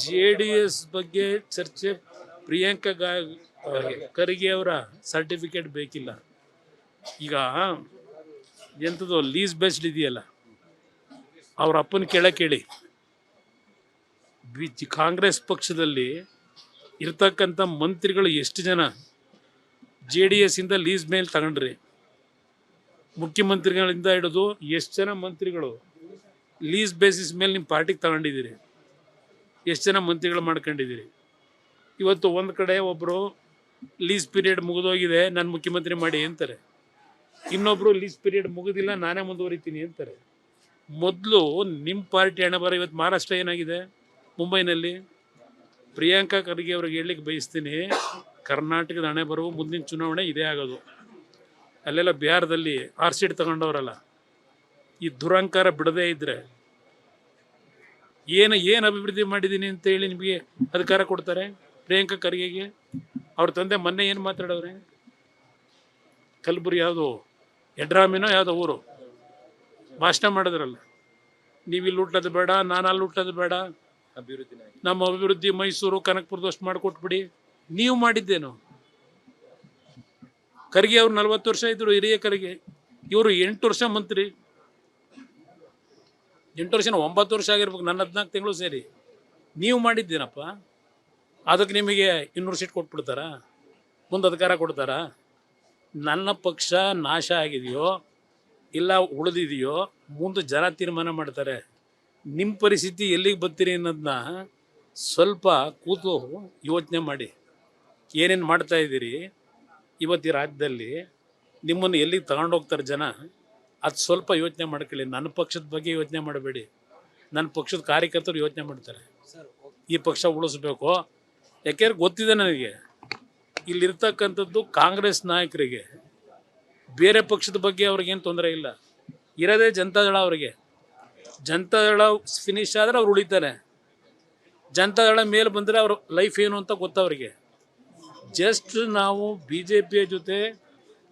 JDS ಬಗ್ಗೆ ಚರ್ಚೆ ಪ್ರಿಯಾಂಕಾ ಖರ್ಗೆ ಅವರ ಸರ್ಟಿಫಿಕೇಟ್ ಬೇಕಿಲ್ಲ. ಈಗ ಎಂಥದ್ದು ಲೀಸ್ ಬೇಸ್ಡ್ ಇದೆಯಲ್ಲ, ಅವ್ರ ಅಪ್ಪನ ಕೇಳಿ ಕಾಂಗ್ರೆಸ್ ಪಕ್ಷದಲ್ಲಿ ಇರ್ತಕ್ಕಂಥ ಮಂತ್ರಿಗಳು ಎಷ್ಟು ಜನ JDS ಇಂದ ಲೀಸ್ ಮೇಲೆ ತಗೊಂಡ್ರಿ? ಮುಖ್ಯಮಂತ್ರಿಗಳಿಂದ ಹಿಡಿದು ಎಷ್ಟು ಜನ ಮಂತ್ರಿಗಳು ಲೀಸ್ ಬೇಸಿಸ್ ಮೇಲೆ ನಿಮ್ಮ ಪಾರ್ಟಿಗೆ ತಗೊಂಡಿದ್ದೀರಿ? ಎಷ್ಟು ಜನ ಮಂತ್ರಿಗಳು ಮಾಡ್ಕೊಂಡಿದ್ದೀರಿ? ಇವತ್ತು ಒಂದು ಕಡೆ ಒಬ್ಬರು ಲೀಸ್ ಪೀರಿಯಡ್ ಮುಗಿದೋಗಿದೆ, ನಾನು ಮುಖ್ಯಮಂತ್ರಿ ಮಾಡಿ ಅಂತಾರೆ. ಇನ್ನೊಬ್ಬರು ಲೀಸ್ ಪೀರಿಯಡ್ ಮುಗಿದಿಲ್ಲ, ನಾನೇ ಮುಂದುವರಿತೀನಿ ಅಂತಾರೆ. ಮೊದಲು ನಿಮ್ಮ ಪಾರ್ಟಿ ಹಣೆ ಬರ. ಇವತ್ತು ಮಹಾರಾಷ್ಟ್ರ ಏನಾಗಿದೆ, ಮುಂಬೈನಲ್ಲಿ ಪ್ರಿಯಾಂಕಾ ಖರ್ಗೆ ಅವ್ರಿಗೆ ಹೇಳಲಿಕ್ಕೆ ಬಯಸ್ತೀನಿ, ಕರ್ನಾಟಕದ ಹಣೆ ಬರುವ ಮುಂದಿನ ಚುನಾವಣೆ ಇದೇ ಆಗೋದು. ಅಲ್ಲೆಲ್ಲ ಬಿಹಾರದಲ್ಲಿ ಸೀಟ್ ತಗೊಂಡವರಲ್ಲ, ಈ ದುರಂಕಾರ ಬಿಡದೇ ಇದ್ದರೆ ಏನು ಅಭಿವೃದ್ಧಿ ಮಾಡಿದ್ದೀನಿ ಅಂತ ಹೇಳಿ ನಿಮಗೆ ಅಧಿಕಾರ ಕೊಡ್ತಾರೆ? ಪ್ರಿಯಾಂಕಾ ಖರ್ಗೆಗೆ ಅವ್ರ ತಂದೆ ಮೊನ್ನೆ ಏನು ಮಾತಾಡೋರೆ? ಕಲಬುರ್ಗಿ ಯಾವುದು ಯಡ್ರಾಮಿನೋ ಯಾವುದೋ ಊರು ಭಾಷಣ ಮಾಡಿದ್ರಲ್ಲ, ನೀವು ಇಲ್ಲಿ ಹುಟ್ಟೋದು ಬೇಡ, ನಾನು ಅಲ್ಲಿ ಹುಟ್ಟೋದು ಬೇಡ, ನಮ್ಮ ಅಭಿವೃದ್ಧಿ ಮೈಸೂರು ಕನಕಪುರದಷ್ಟು ಮಾಡಿಕೊಟ್ಬಿಡಿ. ನೀವು ಮಾಡಿದ್ದೇನು? ಖರ್ಗೆ ಅವ್ರು 40 ವರ್ಷ ಇದ್ರು, ಹಿರಿಯ ಖರ್ಗೆ. ಇವರು 8 ವರ್ಷ ಮಂತ್ರಿ. 8 ವರ್ಷ 9 ವರ್ಷ ಆಗಿರ್ಬೇಕು, ನನ್ನ 14 ತಿಂಗಳು ಸೇರಿ. ನೀವು ಮಾಡಿದ್ದೇನಪ್ಪ? ಅದಕ್ಕೆ ನಿಮಗೆ 200 ಸೀಟ್ ಕೊಟ್ಬಿಡ್ತಾರಾ? ಮುಂದೆ ಅಧಿಕಾರ ಕೊಡ್ತಾರಾ? ನನ್ನ ಪಕ್ಷ ನಾಶ ಆಗಿದೆಯೋ ಇಲ್ಲ ಉಳಿದಿದೆಯೋ ಮುಂದೆ ಜನ ತೀರ್ಮಾನ ಮಾಡ್ತಾರೆ. ನಿಮ್ಮ ಪರಿಸ್ಥಿತಿ ಎಲ್ಲಿಗೆ ಬರ್ತೀರಿ ಅನ್ನೋದನ್ನ ಸ್ವಲ್ಪ ಕೂತು ಯೋಚನೆ ಮಾಡಿ. ಏನೇನು ಮಾಡ್ತಾ ಇದ್ದೀರಿ ಇವತ್ತು ಈ ರಾಜ್ಯದಲ್ಲಿ, ನಿಮ್ಮನ್ನು ಎಲ್ಲಿಗೆ ತಗೊಂಡೋಗ್ತಾರೆ ಜನ, ಅದು ಸ್ವಲ್ಪ ಯೋಚನೆ ಮಾಡ್ಕೊಳ್ಳಿ. ನನ್ನ ಪಕ್ಷದ ಬಗ್ಗೆ ಯೋಚನೆ ಮಾಡಬೇಡಿ, ನನ್ನ ಪಕ್ಷದ ಕಾರ್ಯಕರ್ತರು ಯೋಚನೆ ಮಾಡ್ತಾರೆ. ಈ ಪಕ್ಷ ಉಳಿಸ್ಬೇಕು. ಯಾಕೆಂದ್ರೆ ಗೊತ್ತಿದೆ ನನಗೆ, ಇಲ್ಲಿರ್ತಕ್ಕಂಥದ್ದು ಕಾಂಗ್ರೆಸ್ ನಾಯಕರಿಗೆ ಬೇರೆ ಪಕ್ಷದ ಬಗ್ಗೆ ಅವ್ರಿಗೇನು ತೊಂದರೆ ಇಲ್ಲ. ಇರೋದೇ ಜನತಾದಳ. ಅವರಿಗೆ ಜನತಾದಳ ಫಿನಿಶ್ ಆದರೆ ಅವ್ರು ಉಳಿತಾರೆ. ಜನತಾದಳ ಮೇಲೆ ಬಂದರೆ ಅವ್ರ ಲೈಫ್ ಏನು ಅಂತ ಗೊತ್ತವ್ರಿಗೆ. ಜಸ್ಟ್ ನಾವು BJPಯ ಜೊತೆ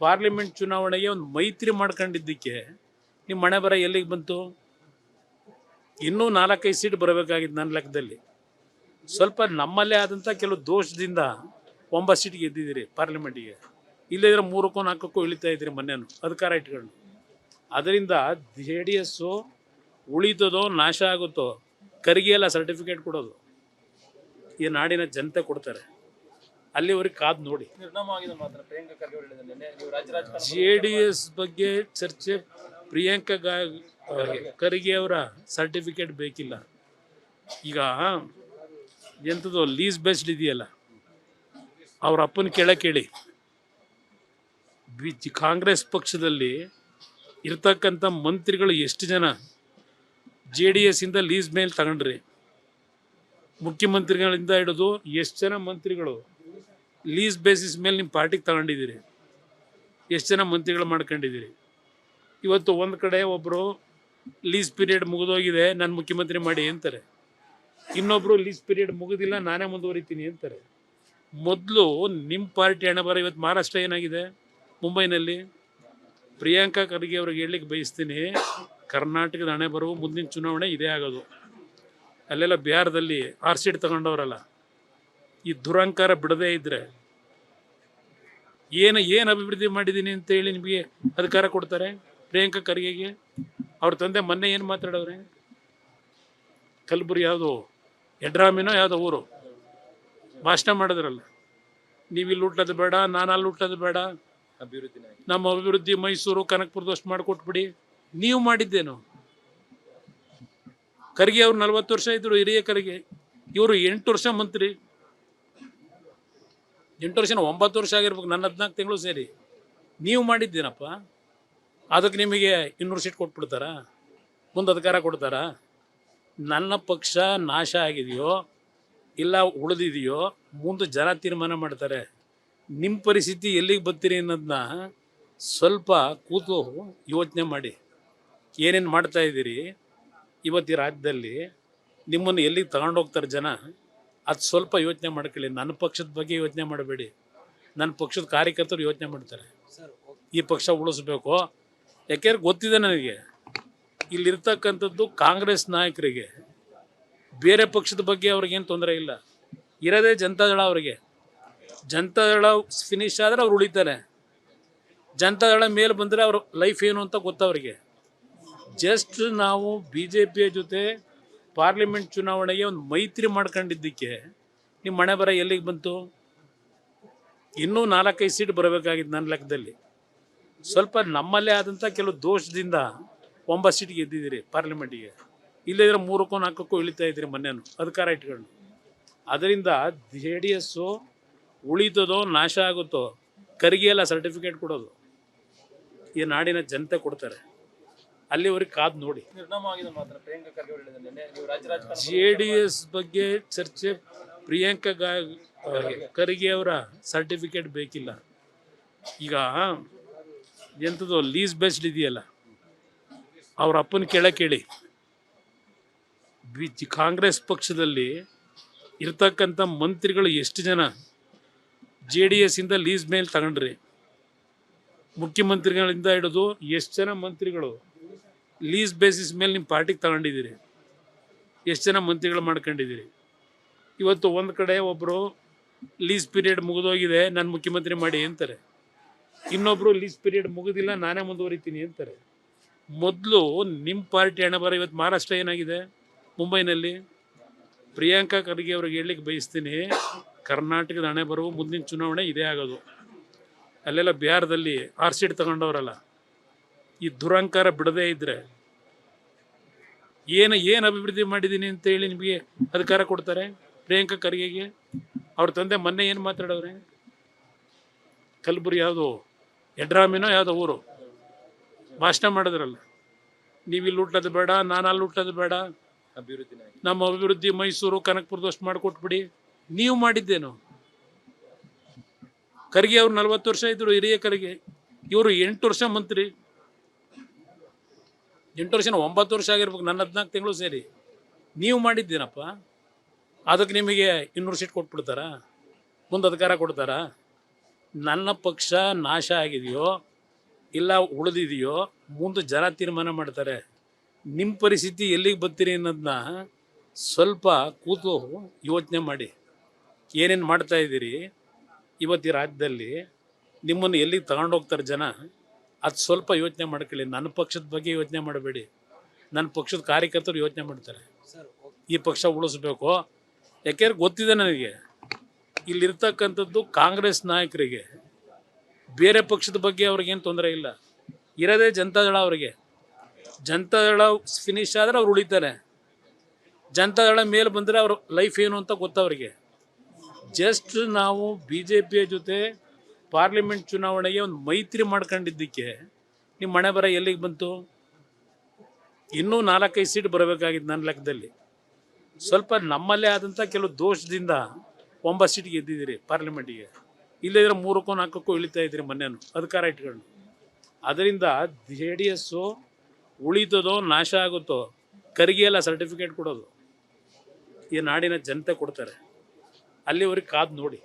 ಪಾರ್ಲಿಮೆಂಟ್ ಚುನಾವಣೆಗೆ ಒಂದು ಮೈತ್ರಿ ಮಾಡ್ಕೊಂಡಿದ್ದಕ್ಕೆ ನಿಮ್ಮ ಮನೆ ಬರ ಎಲ್ಲಿಗೆ ಬಂತು? ಇನ್ನೂ 4-5 ಸೀಟ್ ಬರಬೇಕಾಗಿತ್ತು ನನ್ನ ಲೆಕ್ಕದಲ್ಲಿ. ಸ್ವಲ್ಪ ನಮ್ಮಲ್ಲೇ ಆದಂಥ ಕೆಲವು ದೋಷದಿಂದ 9 ಸೀಟ್ಗೆ ಗೆದ್ದಿದ್ದೀರಿ ಪಾರ್ಲಿಮೆಂಟಿಗೆ. ಇಲ್ಲದಿದ್ರೆ 3ಕ್ಕೋ 4ಕ್ಕೋ ಇಳಿತಾ ಇದ್ದೀರಿ ಮೊನ್ನೆನು ಅಧಿಕಾರ ಇಟ್ಕೊಂಡು. ಅದರಿಂದ JDS ಉಳಿತದೋ ನಾಶ ಆಗುತ್ತೋ, ಖರ್ಗೆ ಎಲ್ಲ ಸರ್ಟಿಫಿಕೇಟ್ ಕೊಡೋದು ಈ ನಾಡಿನ ಜನತೆ ಕೊಡ್ತಾರೆ. ಅಲ್ಲಿವರೆಗೆ ಕಾದು ನೋಡಿ. JDS ಬಗ್ಗೆ ಚರ್ಚೆ ಪ್ರಿಯಾಂಕಾ ಖರ್ಗೆ ಅವರ ಸರ್ಟಿಫಿಕೇಟ್ ಬೇಕಿಲ್ಲ. ಈಗ ಎಂಥದ್ದು ಲೀಸ್ ಬೇಸ್ಡ್ ಇದೆಯಲ್ಲ, ಅವ್ರ ಅಪ್ಪನ ಕೇಳಿ ಕಾಂಗ್ರೆಸ್ ಪಕ್ಷದಲ್ಲಿ ಇರ್ತಕ್ಕಂಥ ಮಂತ್ರಿಗಳು ಎಷ್ಟು ಜನ JDS ಇಂದ ಲೀಸ್ ಮೇಲೆ ತಗೊಂಡ್ರಿ? ಮುಖ್ಯಮಂತ್ರಿಗಳಿಂದ ಹಿಡಿದು ಎಷ್ಟು ಜನ ಮಂತ್ರಿಗಳು ಲೀಸ್ ಬೇಸಿಸ್ ಮೇಲೆ ನಿಮ್ಮ ಪಾರ್ಟಿಗೆ ತಗೊಂಡಿದ್ದೀರಿ? ಎಷ್ಟು ಜನ ಮಂತ್ರಿಗಳು ಮಾಡ್ಕೊಂಡಿದ್ದೀರಿ? ಇವತ್ತು ಒಂದು ಕಡೆ ಒಬ್ಬರು ಲೀಸ್ ಪೀರಿಯಡ್ ಮುಗಿದೋಗಿದೆ, ನಾನು ಮುಖ್ಯಮಂತ್ರಿ ಮಾಡಿ ಅಂತಾರೆ. ಇನ್ನೊಬ್ಬರು ಲೀಸ್ ಪೀರಿಯಡ್ ಮುಗಿದಿಲ್ಲ, ನಾನೇ ಮುಂದುವರಿತೀನಿ ಅಂತಾರೆ. ಮೊದಲು ನಿಮ್ಮ ಪಾರ್ಟಿ ಹಣೆ ಬರ. ಇವತ್ತು ಮಹಾರಾಷ್ಟ್ರ ಏನಾಗಿದೆ, ಮುಂಬೈನಲ್ಲಿ ಪ್ರಿಯಾಂಕಾ ಖರ್ಗೆ ಅವ್ರಿಗೆ ಹೇಳಲಿಕ್ಕೆ ಬಯಸ್ತೀನಿ, ಕರ್ನಾಟಕದ ಹಣೆ ಬರುವ ಮುಂದಿನ ಚುನಾವಣೆ ಇದೇ ಆಗೋದು. ಅಲ್ಲೆಲ್ಲ ಬಿಹಾರದಲ್ಲಿ ಸೀಟ್ ತಗೊಂಡವರಲ್ಲ, ಈ ದುರಂಕಾರ ಬಿಡದೇ ಇದ್ದರೆ ಏನು ಅಭಿವೃದ್ಧಿ ಮಾಡಿದ್ದೀನಿ ಅಂತ ಹೇಳಿ ನಿಮಗೆ ಅಧಿಕಾರ ಕೊಡ್ತಾರೆ? ಪ್ರಿಯಾಂಕಾ ಖರ್ಗೆಗೆ ಅವ್ರ ತಂದೆ ಮೊನ್ನೆ ಏನು ಮಾತಾಡೋರೆ? ಕಲಬುರ್ಗಿ ಯಾವುದು ಯಡ್ರಾಮಿನೋ ಯಾವುದೋ ಊರು ಭಾಷಣ ಮಾಡಿದ್ರಲ್ಲ, ನೀವು ಇಲ್ಲಿ ಹುಟ್ಟೋದು ಬೇಡ, ನಾನು ಅಲ್ಲಿ ಹುಟ್ಟೋದು ಬೇಡ, ನಮ್ಮ ಅಭಿವೃದ್ಧಿ ಮೈಸೂರು ಕನಕಪುರದಷ್ಟು ಮಾಡಿಕೊಟ್ಬಿಡಿ. ನೀವು ಮಾಡಿದ್ದೇನು? ಖರ್ಗೆ ಅವ್ರು 40 ವರ್ಷ ಇದ್ರು, ಹಿರಿಯ ಖರ್ಗೆ. ಇವರು 8 ವರ್ಷ ಮಂತ್ರಿ. 8 ವರ್ಷ 9 ವರ್ಷ ಆಗಿರ್ಬೇಕು, ನನ್ನ 14 ತಿಂಗಳು ಸೇರಿ. ನೀವು ಮಾಡಿದ್ದೇನಪ್ಪ? ಅದಕ್ಕೆ ನಿಮಗೆ 200 ಸೀಟ್ ಕೊಟ್ಬಿಡ್ತಾರಾ? ಮುಂದೆ ಅಧಿಕಾರ ಕೊಡ್ತಾರಾ? ನನ್ನ ಪಕ್ಷ ನಾಶ ಆಗಿದೆಯೋ ಇಲ್ಲ ಉಳಿದಿದೆಯೋ ಮುಂದೆ ಜನ ತೀರ್ಮಾನ ಮಾಡ್ತಾರೆ. ನಿಮ್ಮ ಪರಿಸ್ಥಿತಿ ಎಲ್ಲಿಗೆ ಬರ್ತೀರಿ ಅನ್ನೋದನ್ನ ಸ್ವಲ್ಪ ಕೂತು ಯೋಚನೆ ಮಾಡಿ. ಏನೇನು ಮಾಡ್ತಾ ಇದ್ದೀರಿ ಇವತ್ತು ಈ ರಾಜ್ಯದಲ್ಲಿ, ನಿಮ್ಮನ್ನು ಎಲ್ಲಿಗೆ ತಗೊಂಡೋಗ್ತಾರೆ ಜನ, ಅದು ಸ್ವಲ್ಪ ಯೋಚನೆ ಮಾಡ್ಕೊಳ್ಳಿ. ನನ್ನ ಪಕ್ಷದ ಬಗ್ಗೆ ಯೋಚನೆ ಮಾಡಬೇಡಿ, ನನ್ನ ಪಕ್ಷದ ಕಾರ್ಯಕರ್ತರು ಯೋಚನೆ ಮಾಡ್ತಾರೆ. ಈ ಪಕ್ಷ ಉಳಿಸ್ಬೇಕು. ಯಾಕೆಂದ್ರೆ ಗೊತ್ತಿದೆ ನನಗೆ, ಇಲ್ಲಿರ್ತಕ್ಕಂಥದ್ದು ಕಾಂಗ್ರೆಸ್ ನಾಯಕರಿಗೆ, ಬೇರೆ ಪಕ್ಷದ ಬಗ್ಗೆ ಅವ್ರಿಗೇನು ತೊಂದರೆ ಇಲ್ಲ. ಇರೋದೇ ಜನತಾದಳ ಅವರಿಗೆ. ಜನತಾದಳ ಫಿನಿಶ್ ಆದರೆ ಅವ್ರು ಉಳಿತಾರೆ. ಜನತಾದಳ ಮೇಲೆ ಬಂದರೆ ಅವ್ರ ಲೈಫ್ ಏನು ಅಂತ ಗೊತ್ತವರಿಗೆ. ಜಸ್ಟ್ ನಾವು BJPಯ ಜೊತೆ ಪಾರ್ಲಿಮೆಂಟ್ ಚುನಾವಣೆಗೆ ಒಂದು ಮೈತ್ರಿ ಮಾಡ್ಕೊಂಡಿದ್ದಕ್ಕೆ ನಿಮ್ಮ ಮನೆ ಬರ ಎಲ್ಲಿಗೆ ಬಂತು? ಇನ್ನೂ 4-5 ಸೀಟ್ ಬರಬೇಕಾಗಿತ್ತು ನನ್ನ ಲೆಕ್ಕದಲ್ಲಿ. ಸ್ವಲ್ಪ ನಮ್ಮಲ್ಲೇ ಆದಂಥ ಕೆಲವು ದೋಷದಿಂದ 9 ಸೀಟ್ ಗೆದ್ದಿದ್ದೀರಿ ಪಾರ್ಲಿಮೆಂಟಿಗೆ. ಇಲ್ಲದಿದ್ರೆ 3-4 ಇಳಿತಾ ಇದ್ದೀರಿ ಮೊನ್ನೆನೂ ಅಧಿಕಾರ ಇಟ್ಕೊಂಡು. ಅದರಿಂದ JDS ಉಳಿತದೋ ನಾಶ ಆಗುತ್ತೋ ಕರಿಗೆ ಎಲ್ಲ ಸರ್ಟಿಫಿಕೇಟ್ ಕೊಡೋದು ಈ ನಾಡಿನ ಜನತೆ ಕೊಡ್ತಾರೆ. ಅಲ್ಲಿವರೆಗೆ ಕಾದು ನೋಡಿ. JDS ಬಗ್ಗೆ ಚರ್ಚೆ ಪ್ರಿಯಾಂಕಾ ಖರ್ಗೆ ಅವರ ಸರ್ಟಿಫಿಕೇಟ್ ಬೇಕಿಲ್ಲ. ಈಗ ಎಂಥದ್ದು ಲೀಸ್ ಬೇಸ್ಡ್ ಇದೆಯಲ್ಲ, ಅವ್ರ ಅಪ್ಪನ ಕೇಳಿ ಕಾಂಗ್ರೆಸ್ ಪಕ್ಷದಲ್ಲಿ ಇರ್ತಕ್ಕಂಥ ಮಂತ್ರಿಗಳು ಎಷ್ಟು ಜನ JDS ಇಂದ ಲೀಸ್ ಮೇಲೆ ತಗೊಂಡ್ರಿ? ಮುಖ್ಯಮಂತ್ರಿಗಳಿಂದ ಹಿಡಿದು ಎಷ್ಟು ಜನ ಮಂತ್ರಿಗಳು ಲೀಸ್ ಬೇಸಿಸ್ ಮೇಲೆ ನಿಮ್ಮ ಪಾರ್ಟಿಗೆ ತಗೊಂಡಿದ್ದೀರಿ? ಎಷ್ಟು ಜನ ಮಂತ್ರಿಗಳು ಮಾಡ್ಕೊಂಡಿದ್ದೀರಿ? ಇವತ್ತು ಒಂದು ಕಡೆ ಒಬ್ಬರು ಲೀಸ್ ಪೀರಿಯಡ್ ಮುಗಿದೋಗಿದೆ, ನಾನು ಮುಖ್ಯಮಂತ್ರಿ ಮಾಡಿ ಅಂತಾರೆ. ಇನ್ನೊಬ್ಬರು ಲೀಸ್ ಪೀರಿಯಡ್ ಮುಗಿದಿಲ್ಲ, ನಾನೇ ಮುಂದುವರಿತೀನಿ ಅಂತಾರೆ. ಮೊದಲು ನಿಮ್ಮ ಪಾರ್ಟಿ ಹಣ ಬರ. ಇವತ್ತು ಮಹಾರಾಷ್ಟ್ರ ಏನಾಗಿದೆ, ಮುಂಬೈನಲ್ಲಿ ಪ್ರಿಯಾಂಕಾ ಖರ್ಗೆ ಅವ್ರಿಗೆ ಹೇಳಲಿಕ್ಕೆ ಬಯಸ್ತೀನಿ, ಕರ್ನಾಟಕದ ಹಣೆ ಬರುವ ಮುಂದಿನ ಚುನಾವಣೆ ಇದೇ ಆಗೋದು. ಅಲ್ಲೆಲ್ಲ ಬಿಹಾರದಲ್ಲಿ 6 ಸೀಟ್ ತಗೊಂಡವರಲ್ಲ, ಈ ದುರಂಕಾರ ಬಿಡದೇ ಇದ್ದರೆ ಏನು ಅಭಿವೃದ್ಧಿ ಮಾಡಿದ್ದೀನಿ ಅಂತೇಳಿ ನಿಮಗೆ ಅಧಿಕಾರ ಕೊಡ್ತಾರೆ? ಪ್ರಿಯಾಂಕಾ ಖರ್ಗೆಗೆ ಅವ್ರ ತಂದೆ ಮೊನ್ನೆ ಏನು ಮಾತಾಡೋರೆ? ಕಲಬುರ್ಗಿ ಯಾವುದು ಯಡ್ರಾಮಿನೋ ಯಾವುದೋ ಊರು ಭಾಷಣ ಮಾಡಿದ್ರಲ್ಲ, ನೀವು ಇಲ್ಲಿ ಹುಟ್ಟೋದು ಬೇಡ, ನಾನು ಅಲ್ಲಿ ಹುಟ್ಟೋದು ಬೇಡ, ನಮ್ಮ ಅಭಿವೃದ್ಧಿ ಮೈಸೂರು ಕನಕಪುರದಷ್ಟು ಮಾಡಿಕೊಟ್ಬಿಡಿ. ನೀವು ಮಾಡಿದ್ದೇನು? ಖರ್ಗೆ ಅವ್ರು 40 ವರ್ಷ ಇದ್ರು, ಹಿರಿಯ ಖರ್ಗೆ. ಇವರು 8 ವರ್ಷ ಮಂತ್ರಿ. 8 ವರ್ಷ 9 ವರ್ಷ ಆಗಿರ್ಬೇಕು, ನನ್ನ 14 ತಿಂಗಳು ಸೇರಿ. ನೀವು ಮಾಡಿದ್ದೇನಪ್ಪ? ಅದಕ್ಕೆ ನಿಮಗೆ 200 ಸೀಟ್ ಕೊಟ್ಬಿಡ್ತಾರಾ? ಮುಂದೆ ಅಧಿಕಾರ ಕೊಡ್ತಾರಾ? ನನ್ನ ಪಕ್ಷ ನಾಶ ಆಗಿದೆಯೋ ಇಲ್ಲ ಉಳಿದಿದೆಯೋ ಮುಂದೆ ಜನ ತೀರ್ಮಾನ ಮಾಡ್ತಾರೆ. ನಿಮ್ಮ ಪರಿಸ್ಥಿತಿ ಎಲ್ಲಿಗೆ ಬರ್ತೀರಿ ಅನ್ನೋದನ್ನ ಸ್ವಲ್ಪ ಕೂತು ಯೋಚನೆ ಮಾಡಿ. ಏನೇನು ಮಾಡ್ತಾ ಇದ್ದೀರಿ ಇವತ್ತು ಈ ರಾಜ್ಯದಲ್ಲಿ, ನಿಮ್ಮನ್ನು ಎಲ್ಲಿಗೆ ತಗೊಂಡೋಗ್ತಾರೆ ಜನ, ಅದು ಸ್ವಲ್ಪ ಯೋಚನೆ ಮಾಡ್ಕೊಳ್ಳಿ. ನನ್ನ ಪಕ್ಷದ ಬಗ್ಗೆ ಯೋಚನೆ ಮಾಡಬೇಡಿ. ನನ್ನ ಪಕ್ಷದ ಕಾರ್ಯಕರ್ತರು ಯೋಚನೆ ಮಾಡ್ತಾರೆ, ಈ ಪಕ್ಷ ಉಳಿಸ್ಬೇಕು. ಯಾಕೆಂದ್ರೆ ಗೊತ್ತಿದೆ ನನಗೆ, ಇಲ್ಲಿರ್ತಕ್ಕಂಥದ್ದು ಕಾಂಗ್ರೆಸ್ ನಾಯಕರಿಗೆ, ಬೇರೆ ಪಕ್ಷದ ಬಗ್ಗೆ ಅವ್ರಿಗೇನು ತೊಂದರೆ ಇಲ್ಲ. ಇರೋದೇ ಜನತಾದಳ ಅವರಿಗೆ. ಜನತಾದಳ ಫಿನಿಶ್ ಆದರೆ ಅವ್ರು ಉಳಿತಾರೆ. ಜನತಾದಳ ಮೇಲೆ ಬಂದರೆ ಅವ್ರ ಲೈಫ್ ಏನು ಅಂತ ಗೊತ್ತವರಿಗೆ. ಜಸ್ಟ್ ನಾವು BJPಯ ಜೊತೆ ಪಾರ್ಲಿಮೆಂಟ್ ಚುನಾವಣೆಗೆ ಒಂದು ಮೈತ್ರಿ ಮಾಡ್ಕೊಂಡಿದ್ದಕ್ಕೆ ನಿಮ್ಮ ಮನೆ ಬರ ಎಲ್ಲಿಗೆ ಬಂತು? ಇನ್ನೂ 4-5 ಸೀಟ್ ಬರಬೇಕಾಗಿತ್ತು ನನ್ನ ಲೆಕ್ಕದಲ್ಲಿ. ಸ್ವಲ್ಪ ನಮ್ಮಲ್ಲೇ ಆದಂಥ ಕೆಲವು ದೋಷದಿಂದ 9 ಸೀಟ್ ಗೆದ್ದಿದ್ದೀರಿ ಪಾರ್ಲಿಮೆಂಟಿಗೆ. ಇಲ್ಲದಿದ್ರೆ 3-4 ಇಳಿತಾ ಇದ್ದೀರಿ ಮೊನ್ನೆನೂ ಅಧಿಕಾರ ಇಟ್ಕೊಂಡು. ಅದರಿಂದ JDS ಉಳಿತದೋ ನಾಶ ಆಗುತ್ತೋ ಖರ್ಗೆ ಎಲ್ಲ ಸರ್ಟಿಫಿಕೇಟ್ ಕೊಡೋದು ಈ ನಾಡಿನ ಜನತೆ ಕೊಡ್ತಾರೆ. ಅಲ್ಲಿವರೆಗೆ ಕಾದು ನೋಡಿ.